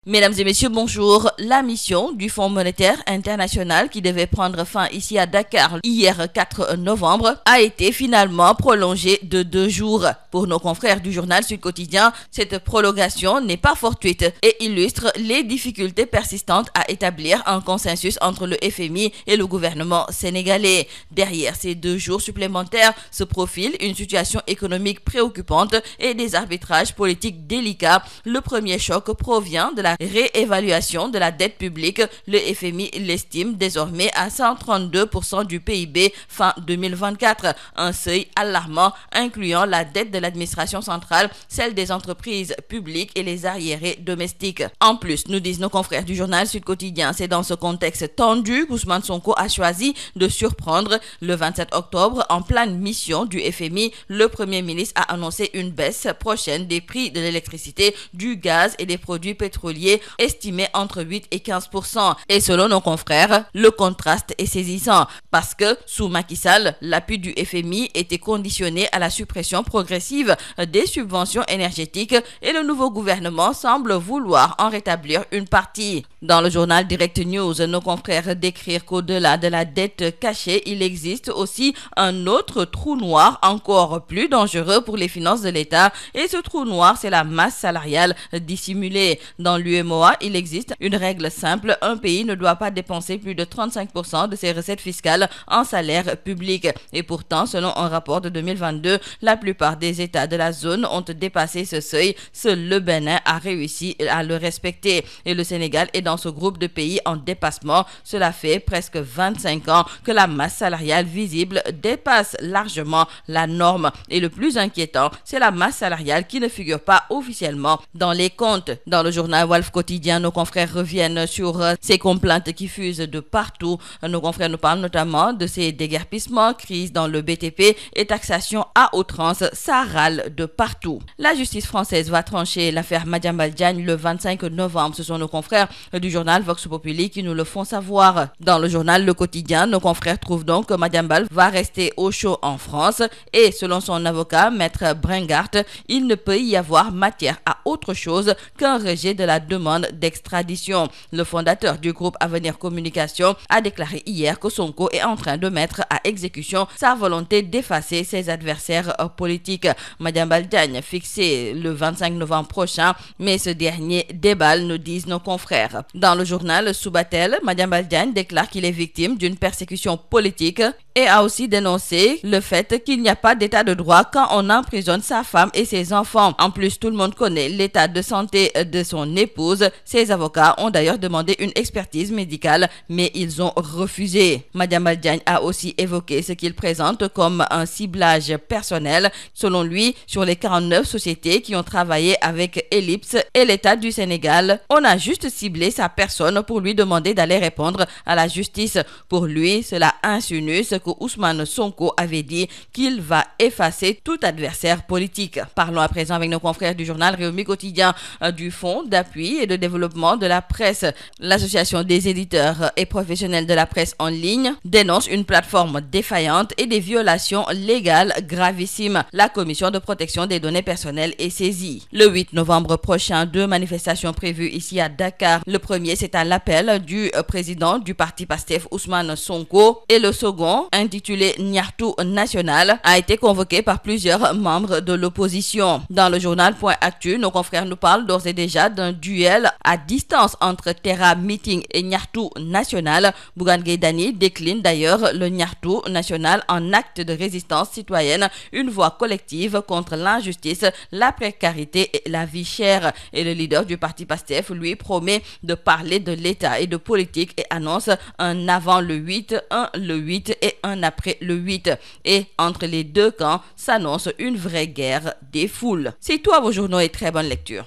Mesdames et messieurs, bonjour. La mission du Fonds monétaire international qui devait prendre fin ici à Dakar hier 4 novembre a été finalement prolongée de 2 jours. Pour nos confrères du journal Sud Quotidien, cette prolongation n'est pas fortuite et illustre les difficultés persistantes à établir un consensus entre le FMI et le gouvernement sénégalais. Derrière ces 2 jours supplémentaires se profile une situation économique préoccupante et des arbitrages politiques délicats. Le premier choc provient de la réévaluation de la dette publique. Le FMI l'estime désormais à 132% du PIB fin 2024, un seuil alarmant incluant la dette de l'administration centrale, celle des entreprises publiques et les arriérés domestiques. En plus, nous disent nos confrères du journal Sud Quotidien, c'est dans ce contexte tendu qu'Ousmane Sonko a choisi de surprendre. Le 27 octobre, en pleine mission du FMI, le Premier ministre a annoncé une baisse prochaine des prix de l'électricité, du gaz et des produits pétroliers estimé entre 8 et 15%. Et selon nos confrères, le contraste est saisissant parce que sous Macky Sall, l'appui du FMI était conditionné à la suppression progressive des subventions énergétiques et le nouveau gouvernement semble vouloir en rétablir une partie. Dans le journal Direct News, nos confrères décrivent qu'au-delà de la dette cachée, il existe aussi un autre trou noir encore plus dangereux pour les finances de l'État et ce trou noir, c'est la masse salariale dissimulée. Dans l'UEMOA, il existe une règle simple, un pays ne doit pas dépenser plus de 35% de ses recettes fiscales en salaire public. Et pourtant, selon un rapport de 2022, la plupart des États de la zone ont dépassé ce seuil. Seul le Bénin a réussi à le respecter. Et le Sénégal est dans ce groupe de pays en dépassement. Cela fait presque 25 ans que la masse salariale visible dépasse largement la norme. Et le plus inquiétant, c'est la masse salariale qui ne figure pas officiellement dans les comptes. Dans le journal Walf Quotidien, nos confrères reviennent sur ces complaintes qui fusent de partout. Nos confrères nous parlent notamment de ces déguerpissements, crises dans le BTP et taxation à outrance. Ça râle de partout. La justice française va trancher l'affaire Madiambal Diagne le 25 novembre. Ce sont nos confrères du journal Vox Populi qui nous le font savoir. Dans le journal Le Quotidien, nos confrères trouvent donc que Madiambal va rester au chaud en France et selon son avocat, Maître Bringart, il ne peut y avoir matière à autre chose qu'un rejet de la demande d'extradition. Le fondateur du groupe Avenir Communication a déclaré hier que Sonko est en train de mettre à exécution sa volonté d'effacer ses adversaires politiques. Madiambal Diagne fixé le 25 novembre prochain, mais ce dernier déballe, nous disent nos confrères. Dans le journal Subatel, Madiambal Diagne déclare qu'il est victime d'une persécution politique et a aussi dénoncé le fait qu'il n'y a pas d'état de droit quand on emprisonne sa femme et ses enfants. En plus, tout le monde connaît l'état de santé de son épouse. Ses avocats ont d'ailleurs demandé une expertise médicale, mais ils ont refusé. Madiambal Diagne a aussi évoqué ce qu'il présente comme un ciblage personnel. Selon lui, sur les 49 sociétés qui ont travaillé avec Ellipse et l'État du Sénégal, on a juste ciblé sa personne pour lui demander d'aller répondre à la justice. Pour lui, cela insinue ce que Ousmane Sonko avait dit, qu'il va effacer tout adversaire politique. Parlons à présent avec nos confrères du journal Rewmi Quotidien du Fonds d'appui et de développement de la presse. L'Association des éditeurs et professionnels de la presse en ligne dénonce une plateforme défaillante et des violations légales gravissimes. La Commission de protection des données personnelles est saisie. Le 8 novembre prochain, 2 manifestations prévues ici à Dakar. Le premier, c'est à l'appel du président du parti PASTEF, Ousmane Sonko, et le second, intitulé Niartu National, a été convoqué par plusieurs membres de l'opposition. Dans le journal Point Actu, nos confrères nous parlent d'ores et déjà d'un duel à distance entre Terra Meeting et Niartu National. Bougane Gueye Dany décline d'ailleurs le Niartu National en acte de résistance citoyenne, une voix collective contre l'injustice, la précarité et la vie chère. Et le leader du parti PASTEF, lui, promet de parler de l'État et de politique et annonce un avant le 8, un le 8 et un après le 8. Et entre les deux camps s'annonce une vraie guerre des foules. C'est tout à vos journaux et très bonne lecture.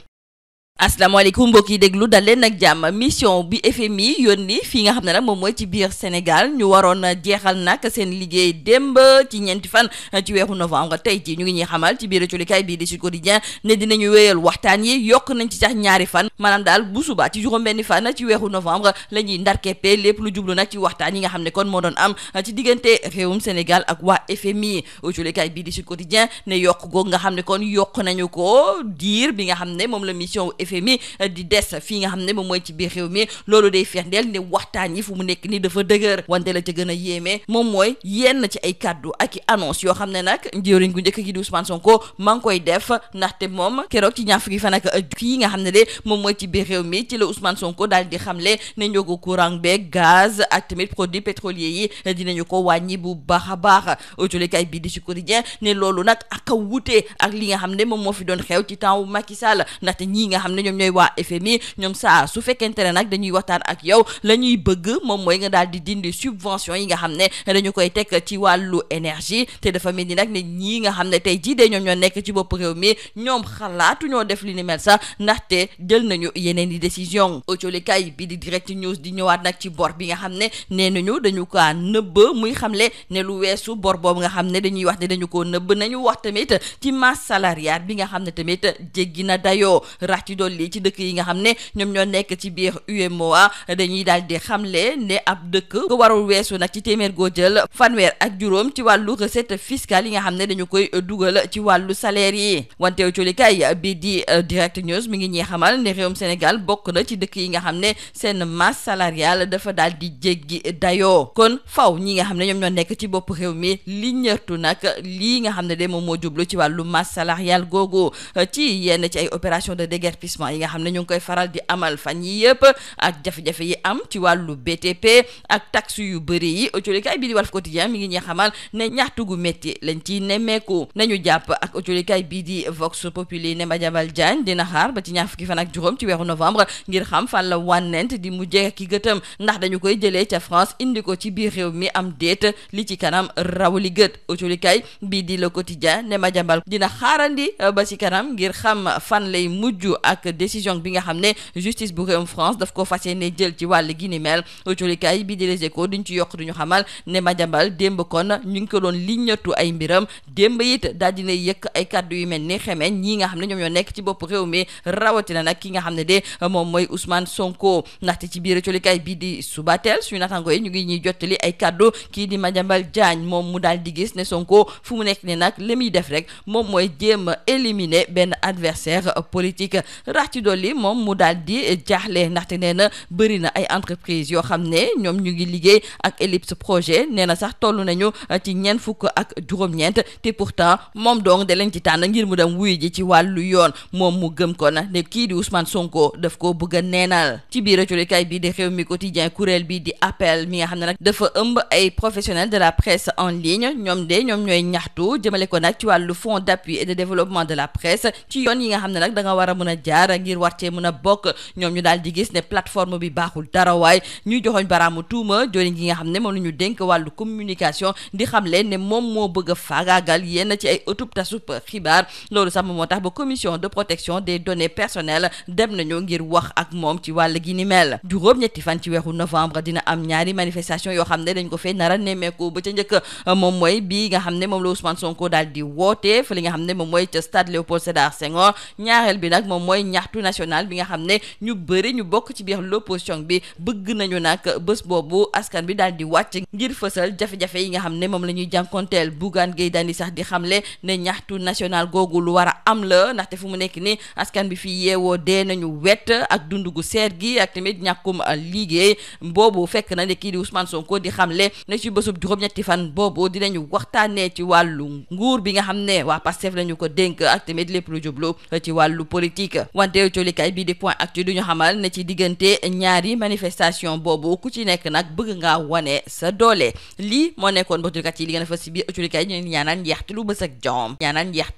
asalaamaaleykum mbokk yi déglu dal leen nag jàmm mission bi FMI yónni fii nga xam ne nag moom mooy ci biir Sénégal ñu waroon jeexal nag seen liggéey démb ci ñeenti fan ci weeru novembre tey ci ñu ngi ñuy xamal ci biir culikaay bii di Sud Quotidien ne dinañu wéyal waxtaan yi yokk nañ ci sax ñaari fan maanaam daal bu suba ci juróom-benni fan ci weeru novembre la ñuy ndarkeppe lépp lu jublu nag ci waxtaan yi nga xam ne kon moo doon am ci diggante réewum Sénégal ak waa FMI culikaay bii di Sud Quotidien ne yokk googu nga xam ne kon yokk nañu ko diir bi nga xam ne moom la mission FMI di des fii nga xam ne moom mooy ci biir réew mi loolu day firndeel ne waxtaan yi fu mu nekk ni dafa dëgër. wante la ca gën a yéeme moom mooy yenn ci ay kaddu ak i annonce yoo xam ne nag njëriñ gu njëkk gi di Ousmane Sonko maa ngi koy def ndaxte moom keroog ci ñaar fukki fan ak fii nga xam ne de moom mooy ci biir réew mi ci la Ousmane Sonko daal di xamle ne njogu courant beeg gaz ak tamit produits pétroliers yi dinañu ko wàññi bu baax a baax. autolikaay bii di ci quotidien ne loolu nag ak a wute ak li nga xam ne moom moo fi doon xew ci temps wu Macky Sall ndaxte ñii nga xam ne ñoom ñooy waa FMI ñoom saa su fekkente ne nag dañuy waxtaan ak yow la ñuy bëgg moom mooy nga daal di dindi subvention yi nga xam ne dañu koy teg ci wàllu énergie te dafa mel ni nag ne ñii nga xam ne tey jii de ñoom ñoo nekk ci bopp réew mi ñoom xalaatu ñoo def li ni mel sax ndaxte jël nañu yeneen i décision. autolikaay bi di direct news di ñëwaat nag ci bor bi nga xam ne nee nañu dañu ko nëbb muy xamle ne lu weesu bor boobu nga xam ne dañuy wax ne dañu koo nëbb nañu wax tamit ci masse salariale bi nga xam ne tamit jéggi na dayoo rax ci dolli ci dëkk yi nga xam ne ñoom ñoo nekk ci biir UEMOA dañuy daal di xamle ne ab dëkk ko warul weesu nag ci téeméer goo jël fanweer ak juróom ci wàllu recette fiscale yi nga xam ne dañu koy dugal ci wàllu salaire yi. wante colikaay bi di direct news mi ngi ñuy xamal ne réewum Sénégal bokk na ci dëkk yi nga xam ne seen masse salariale dafa daal di jéggi dayoo kon faw ñi nga xam ne ñoom ñoo nekk ci bopp réew mi li ñërtu nag lii nga xam ne de moom moo jublu ci wàllu masse salariale googu ci yenn ci ay opération de déguerpissement yi nga xam ne ñu ngi koy faral di amal fan yi yëpp ak jafe-jafe yi am ci wàllu BTP ak taxe yu bëri yi. autolikaay bi di Walf Quotidien mi ngi ñuy xamal ne ñaxtu gu métti lañ ci nemmeeku nañu jàpp ak autolikaay bii di Vox Populi ne Madiambal Diagne dina xaar ba ci ñaar fukki fan ak juróom ci weeru novembre ngir xam fan la wànnent di mujjee ki gëtëm ndax dañu koy jëlee ca France indi ko ci biir réew mi am déet li ci kanam raw li gët. autolikaay bii di Le Quotidien ne Madiambal dina xaarandi ba ci kanam ngir xam fan lay mujj ak décision bi nga xam ne justice bu réewum France daf ko fas yéene jël ci wàll gi ni mel. autolikaay bii di Les Échos duñ ci yokk duñu xamal ne Madiambal démb kon ñu ngi ko doon liññatu ay mbiram démb it daal dina yëkk ay kàddu yu mel ni xemeñ ñii nga xam ne ñoom ñoo nekk ci bopp réew mi rawatina nag ki nga xam ne de moom mooy Ousmane Sonko ndaxte ci biir autolikaay bii di Subatel suñu natango yi ñu ngi ñuy jottali ay kàddu kii di Madiambal Diagne moom mu daal di gis ne Sonko fu mu nekk ne nag li muy def rek moom mooy jéem a éliminer benn adversaire politique rax ci dolli moom mu daal di jaaxle ndaxte nee na bëri na ay entreprise yoo xam ne ñoom ñu ngi liggéey ak Ellipse projet nee na sax toll nañu ci ñeent fukk ak juróom-ñeent te pourtant moom dong da leen ci tànn ngir mu dem wuyu ji ci wàllu yoon moom mu gëm ko na ne kii di Ousmane Sonko daf ko bëgg a neenal. ci biir colikaay bi di Rewmi Quotidien kuréel bi di appel mi nga xam ne nag dafa ëmb ay professionnels de la presse en ligne ñoom ñooy ñaxtu jëmale ko nag ci wàllu fonds d'appui et de développement de la presse ci yoon yi nga xam ne nag da nga war a mën a jaar ngir war cee mën a bokk ñoom ñu daal di gis ne plateforme bi baaxul dara waay ñuy joxoñ baraamu tuuma joriñ gi nga xam ne moom la ñu dénk wàllu communication di xam leen ne moom moo bëgg a faagaagal yenn ci ay ëttub tasub xibaar loolu sax moo tax ba commission de protection des données personnelles dem nañu ngir wax ak moom ci wàll gi ni mel. juróom-ñetti fan ci weeru novembre dina am ñaari manifestation yoo xam ne dañ ko fee nar a nemmeeku ba ca njëkk moom mooy bii nga xam ne moom la Ousmane Sonko daal di woote fa li nga xam ne moom mooy ca stade Léopold Sédar Senghor ñaareel bi nag moom mooy ñaxtu national bi nga xam ne ñu bëri ñu bokk ci biir l'opposition bi bëgg nañu nag bés boobu askan bi daal di wàcc ngir fësal jafe-jafe yi nga xam ne moom la ñuy jànkonteel. Bougane Gueye Dany sax di xamle ne ñaxtu national googu lu war a am la ndaxte fu mu nekk ni askan bi fi yeewoo dee nañu wet ak dundu gu seer gi ak tamit ñàkkum liggéey boobu fekk na ne kii di Ousmane Sonko di xamle ne ci bésub juróom-ñetti fan boobu dinañu waxtaanee ci wàllu nguur bi nga xam ne waa Pastef lañu ko dénk ak tamit lépp lu jublu ci wàllu politique. wante colikaay bii di Point Actu duñu xamal ne ci diggante ñaari manifestation boobu ku ci nekk nag bëgg ngaa wane sa doole lii moo nekkoon ba yi li gën a fës ci biir colikaay ñu ñaanal njeexte lu bës ak jom ñaanal njeexte